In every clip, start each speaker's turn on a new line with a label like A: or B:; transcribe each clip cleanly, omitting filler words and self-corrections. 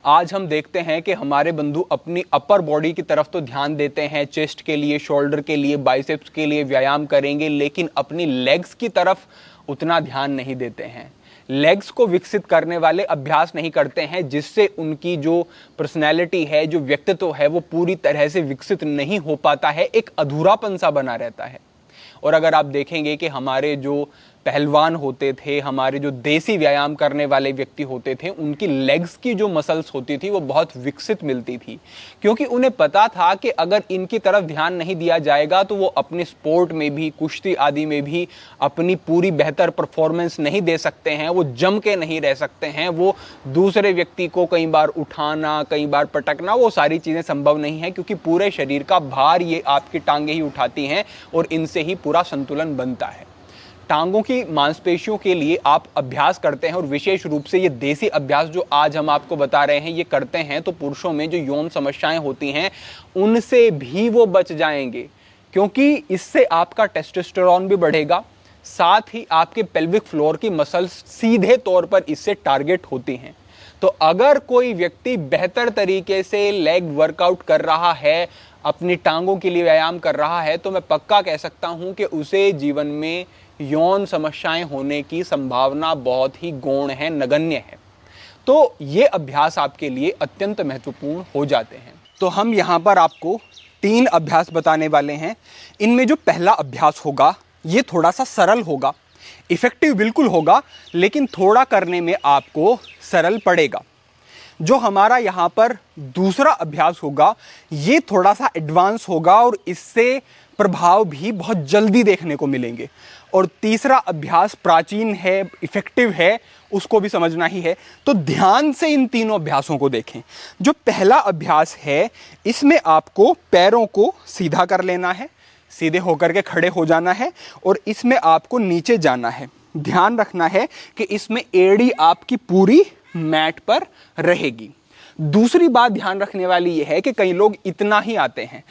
A: आज हम देखते हैं कि हमारे बंधु अपनी अपर बॉडी की तरफ तो ध्यान देते हैं, चेस्ट के लिए, शोल्डर के लिए, बाइसेप्स के लिए व्यायाम करेंगे, लेकिन अपनी लेग्स की तरफ उतना ध्यान नहीं देते हैं। लेग्स को विकसित करने वाले अभ्यास नहीं करते हैं, जिससे उनकी जो पर्सनैलिटी है, जो व्यक्तित्व है, वो पूरी तरह से विकसित नहीं हो पाता है, एक अधूरापन सा बना रहता है। और अगर आप देखेंगे कि हमारे जो पहलवान होते थे, हमारे जो देसी व्यायाम करने वाले व्यक्ति होते थे, उनकी लेग्स की जो मसल्स होती थी वो बहुत विकसित मिलती थी, क्योंकि उन्हें पता था कि अगर इनकी तरफ ध्यान नहीं दिया जाएगा तो वो अपने स्पोर्ट में भी, कुश्ती आदि में भी अपनी पूरी बेहतर परफॉर्मेंस नहीं दे सकते हैं, वो जम के नहीं रह सकते हैं, वो दूसरे व्यक्ति को कई बार उठाना, कई बार पटकना, वो सारी चीज़ें संभव नहीं है, क्योंकि पूरे शरीर का भार ये आपकी टांगें ही उठाती हैं और इनसे ही पूरा संतुलन बनता है। टांगों की मांसपेशियों के लिए आप अभ्यास करते हैं, और विशेष रूप से ये देसी अभ्यास जो आज हम आपको बता रहे हैं ये करते हैं, तो पुरुषों में जो यौन समस्याएं होती हैं उनसे भी वो बच जाएंगे, क्योंकि इससे आपका टेस्टोस्टेरोन भी बढ़ेगा, साथ ही आपके पेल्विक फ्लोर की मसल्स सीधे तौर पर इससे टारगेट होती हैं। तो अगर कोई व्यक्ति बेहतर तरीके से लेग वर्कआउट कर रहा है, अपनी टांगों के लिए व्यायाम कर रहा है, तो मैं पक्का कह सकता हूं कि उसे जीवन में यौन समस्याएं होने की संभावना बहुत ही गौण है, नगण्य है। तो ये अभ्यास आपके लिए अत्यंत महत्वपूर्ण हो जाते हैं। तो हम यहाँ पर आपको 3 अभ्यास बताने वाले हैं। इनमें जो पहला अभ्यास होगा ये थोड़ा सा सरल होगा, इफेक्टिव बिल्कुल होगा, लेकिन थोड़ा करने में आपको सरल पड़ेगा। जो हमारा यहाँ पर दूसरा अभ्यास होगा ये थोड़ा सा एडवांस होगा और इससे प्रभाव भी बहुत जल्दी देखने को मिलेंगे। और तीसरा अभ्यास प्राचीन है, इफेक्टिव है, उसको भी समझना ही है। तो ध्यान से इन तीनों अभ्यासों को देखें। जो पहला अभ्यास है इसमें आपको पैरों को सीधा कर लेना है, सीधे होकर के खड़े हो जाना है, और इसमें आपको नीचे जाना है। ध्यान रखना है कि इसमें एड़ी आपकी पूरी मैट पर रहेगी। दूसरी बात ध्यान रखने वाली यह है कि कई लोग इतना ही आते हैं,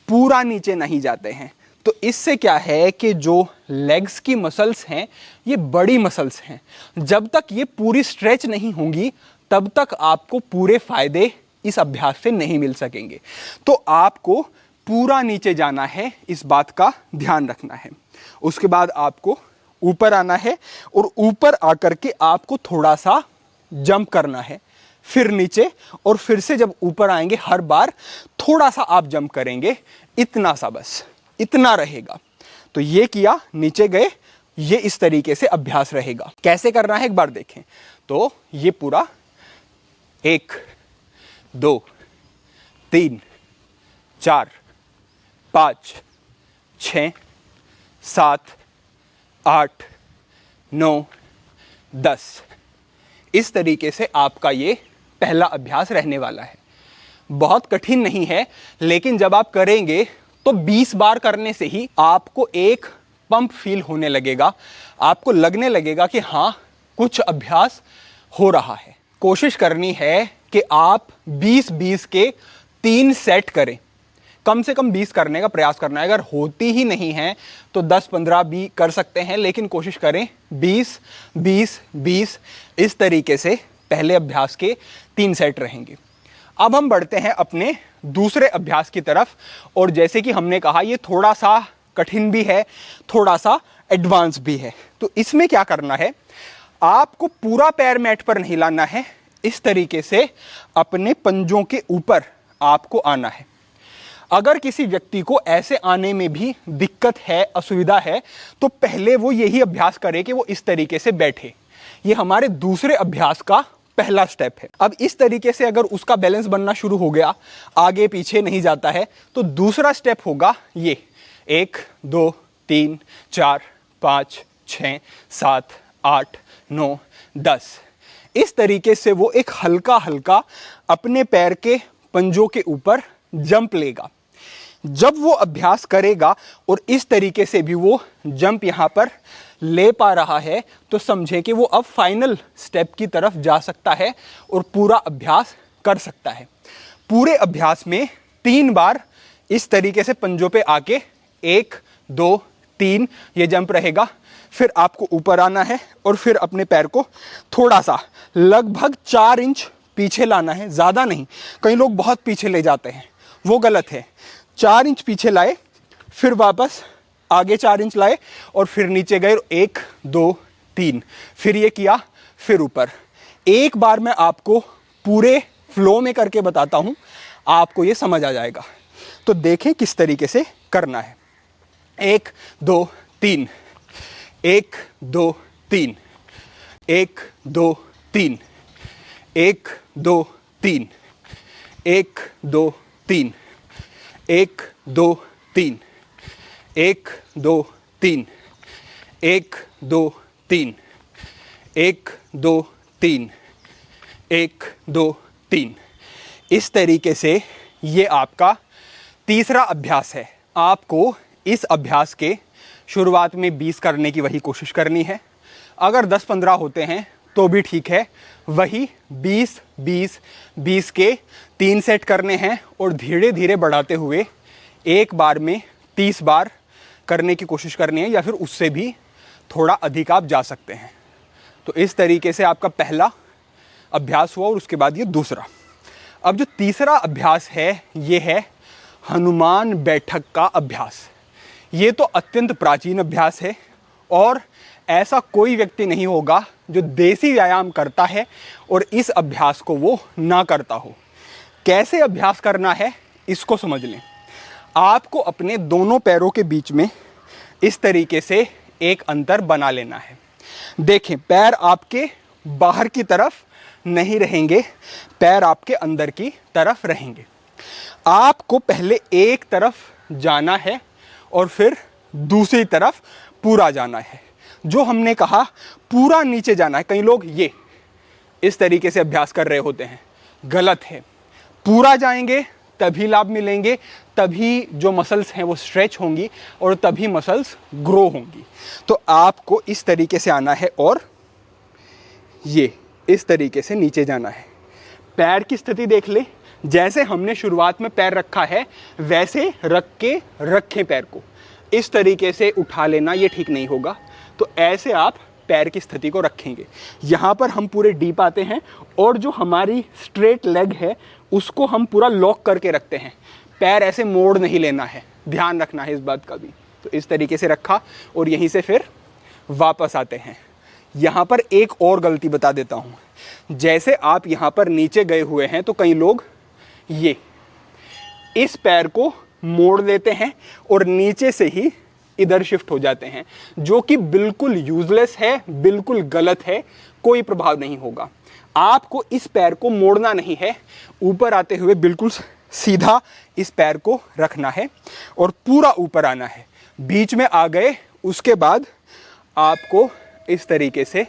A: पूरा नीचे नहीं जाते हैं। तो इससे क्या है कि जो लेग्स की मसल्स हैं ये बड़ी मसल्स हैं, जब तक ये पूरी स्ट्रेच नहीं होंगी तब तक आपको पूरे फायदे इस अभ्यास से नहीं मिल सकेंगे। तो आपको पूरा नीचे जाना है, इस बात का ध्यान रखना है। उसके बाद आपको ऊपर आना है, और ऊपर आकर के आपको थोड़ा सा जंप करना है, फिर नीचे, और फिर से जब ऊपर आएंगे हर बार थोड़ा सा आप जंप करेंगे, इतना सा, बस इतना रहेगा। तो ये किया, नीचे गए, ये इस तरीके से अभ्यास रहेगा। कैसे करना है एक बार देखें। तो ये पूरा 1 2 3 4 5 6 7 8 9 10, इस तरीके से आपका ये पहला अभ्यास रहने वाला है। बहुत कठिन नहीं है, लेकिन जब आप करेंगे तो 20 बार करने से ही आपको एक पंप फील होने लगेगा, आपको लगने लगेगा कि हाँ कुछ अभ्यास हो रहा है। कोशिश करनी है कि आप 20-20 के 3 सेट करें, कम से कम 20 करने का प्रयास करना है। अगर होती ही नहीं है तो 10-15 भी कर सकते हैं, लेकिन कोशिश करें 20-20-20, इस तरीके से पहले अभ्यास के 3 सेट रहेंगे। अब हम बढ़ते हैं अपने दूसरे अभ्यास की तरफ, और जैसे कि हमने कहा ये थोड़ा सा कठिन भी है, थोड़ा सा एडवांस भी है। तो इसमें क्या करना है, आपको पूरा पैर मैट पर नहीं लाना है, इस तरीके से अपने पंजों के ऊपर आपको आना है। अगर किसी व्यक्ति को ऐसे आने में भी दिक्कत है, असुविधा है, तो पहले वो यही अभ्यास करे कि वो इस तरीके से बैठे। ये हमारे दूसरे अभ्यास का पहला स्टेप है। अब इस तरीके से अगर उसका बैलेंस बनना शुरू हो गया, आगे पीछे नहीं जाता है, तो दूसरा स्टेप होगा ये 1 2 3 4 5 6 7 8 9 10, इस तरीके से वो एक हल्का हल्का अपने पैर के पंजों के ऊपर जंप लेगा। जब वो अभ्यास करेगा और इस तरीके से भी वो जंप यहाँ पर ले पा रहा है, तो समझे कि वो अब फाइनल स्टेप की तरफ जा सकता है और पूरा अभ्यास कर सकता है। पूरे अभ्यास में 3 बार इस तरीके से पंजों पे आके 1 2 3 ये जंप रहेगा। फिर आपको ऊपर आना है और फिर अपने पैर को थोड़ा सा लगभग 4 इंच
B: पीछे लाना है, ज़्यादा नहीं। कई लोग बहुत पीछे ले जाते हैं, वो गलत है। 4 इंच पीछे लाए, फिर वापस आगे 4 इंच लाए और फिर नीचे गए, 1 2 3, फिर ये किया, फिर ऊपर। एक बार मैं आपको पूरे फ्लो में करके बताता हूँ, आपको ये समझ आ जाएगा। तो देखें किस तरीके से करना है। 1 2 3, 1 2 3, 1 2 3, 1 2 3, 1 2 3, 1 2 3, 1 2 3, 1 2 3, 1 2 3, 1 2 3। इस तरीके से ये आपका तीसरा अभ्यास है। आपको इस अभ्यास के शुरुआत में 20 करने की वही कोशिश करनी है। अगर 10-15 होते हैं तो भी ठीक है, वही 20 20 20 के 3 सेट करने हैं और धीरे धीरे बढ़ाते हुए एक बार में 30 बार करने की कोशिश करनी है, या फिर उससे भी थोड़ा अधिक आप जा सकते हैं। तो इस तरीके से आपका पहला अभ्यास हुआ और उसके बाद ये दूसरा। अब जो तीसरा अभ्यास है ये है हनुमान बैठक का अभ्यास। ये तो अत्यंत प्राचीन अभ्यास है और ऐसा कोई व्यक्ति नहीं होगा जो देसी व्यायाम करता है और इस अभ्यास को वो ना करता हो। कैसे अभ्यास करना है इसको समझ लें। आपको अपने दोनों पैरों के बीच में इस तरीके से एक अंतर बना लेना है। देखें, पैर आपके बाहर की तरफ नहीं रहेंगे, पैर आपके अंदर की तरफ रहेंगे। आपको पहले एक तरफ जाना है और फिर दूसरी तरफ पूरा जाना है। जो हमने कहा पूरा नीचे जाना है। कई लोग ये इस तरीके से अभ्यास कर रहे होते हैं, गलत है। पूरा जाएंगे तभी लाभ मिलेंगे, तभी जो मसल्स हैं वो स्ट्रेच होंगी और तभी मसल्स ग्रो होंगी। तो आपको इस तरीके से आना है और ये इस तरीके से नीचे जाना है। पैर की स्थिति देख ले, जैसे हमने शुरुआत में पैर रखा है वैसे रख के रखें पैर को। इस तरीके से उठा लेना ये ठीक नहीं होगा। तो ऐसे आप पैर की स्थिति को रखेंगे। यहाँ पर हम पूरे डीप आते हैं और जो हमारी स्ट्रेट लेग है उसको हम पूरा लॉक करके रखते हैं। पैर ऐसे मोड़ नहीं लेना है, ध्यान रखना है इस बात का भी। तो इस तरीके से रखा और यहीं से फिर वापस आते हैं। यहाँ पर एक और गलती बता देता हूँ। जैसे आप यहाँ पर नीचे गए हुए हैं तो कई लोग ये इस पैर को मोड़ देते हैं और नीचे से ही इधर शिफ्ट हो जाते हैं, जो कि बिल्कुल यूजलेस है, बिल्कुल गलत है, कोई प्रभाव नहीं होगा। आपको इस पैर को मोड़ना नहीं है, ऊपर आते हुए बिल्कुल सीधा इस पैर को रखना है और पूरा ऊपर आना है। बीच में आ गए उसके बाद आपको इस तरीके से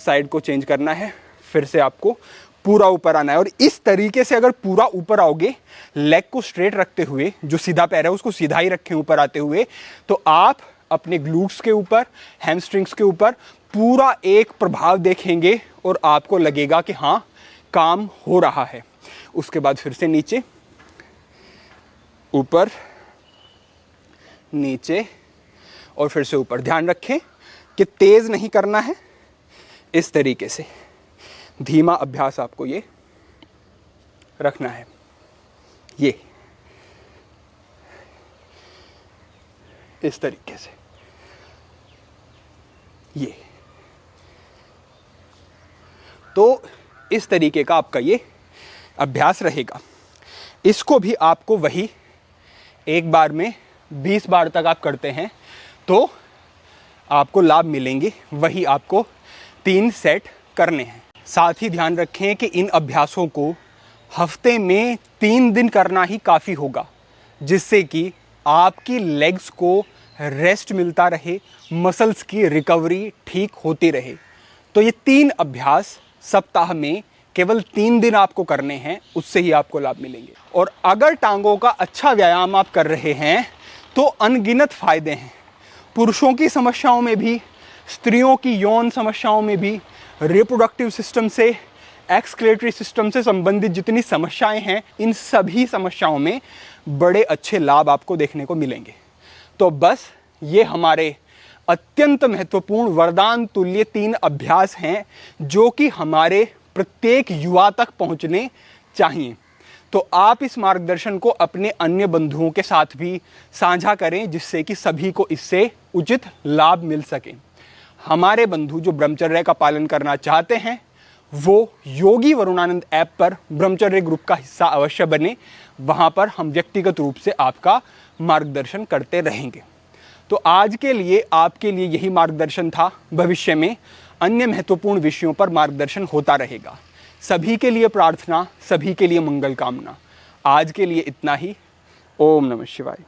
B: साइड को चेंज करना है, फिर से आपको पूरा ऊपर आना है। और इस तरीके से अगर पूरा ऊपर आओगे, लेग को स्ट्रेट रखते हुए, जो सीधा पैर है उसको सीधा ही रखें ऊपर आते हुए, तो आप अपने ग्लूट्स के ऊपर, हैमस्ट्रिंग्स के ऊपर पूरा एक प्रभाव देखेंगे और आपको लगेगा कि हाँ काम हो रहा है। उसके बाद फिर से नीचे, ऊपर, नीचे और फिर से ऊपर। ध्यान रखें कि तेज नहीं करना है, इस तरीके से धीमा अभ्यास आपको ये रखना है। ये इस तरीके से, ये तो इस तरीके का आपका ये अभ्यास रहेगा। इसको भी आपको वही एक बार में 20 बार तक आप करते हैं तो आपको लाभ मिलेंगे। वही आपको 3 सेट करने हैं। साथ ही ध्यान रखें कि इन अभ्यासों को हफ्ते में 3 दिन करना ही काफ़ी होगा, जिससे कि आपकी लेग्स को रेस्ट मिलता रहे, मसल्स की रिकवरी ठीक होती रहे। तो ये 3 अभ्यास सप्ताह में केवल 3 दिन आपको करने हैं, उससे ही आपको लाभ मिलेंगे। और अगर टांगों का अच्छा व्यायाम आप कर रहे हैं तो अनगिनत फायदे हैं। पुरुषों की समस्याओं में भी, स्त्रियों की यौन समस्याओं में भी, रिप्रोडक्टिव सिस्टम से, एक्सक्रीटरी सिस्टम से संबंधित जितनी समस्याएं हैं, इन सभी समस्याओं में बड़े अच्छे लाभ आपको देखने को मिलेंगे। तो बस ये हमारे अत्यंत महत्वपूर्ण वरदान तुल्य 3 अभ्यास हैं जो कि हमारे प्रत्येक युवा तक पहुंचने चाहिए। तो आप इस मार्गदर्शन को अपने अन्य बंधुओं के साथ भी साझा करें, जिससे कि सभी को इससे उचित लाभ मिल सके। हमारे बंधु जो ब्रह्मचर्य का पालन करना चाहते हैं वो योगी वरुणानंद ऐप पर ब्रह्मचर्य ग्रुप का हिस्सा अवश्य बने। वहाँ पर हम व्यक्तिगत रूप से आपका मार्गदर्शन करते रहेंगे। तो आज के लिए आपके लिए यही मार्गदर्शन था। भविष्य में अन्य महत्वपूर्ण विषयों पर मार्गदर्शन होता रहेगा। सभी के लिए प्रार्थना, सभी के लिए मंगल कामना। आज के लिए इतना ही। ओम नमः शिवाय।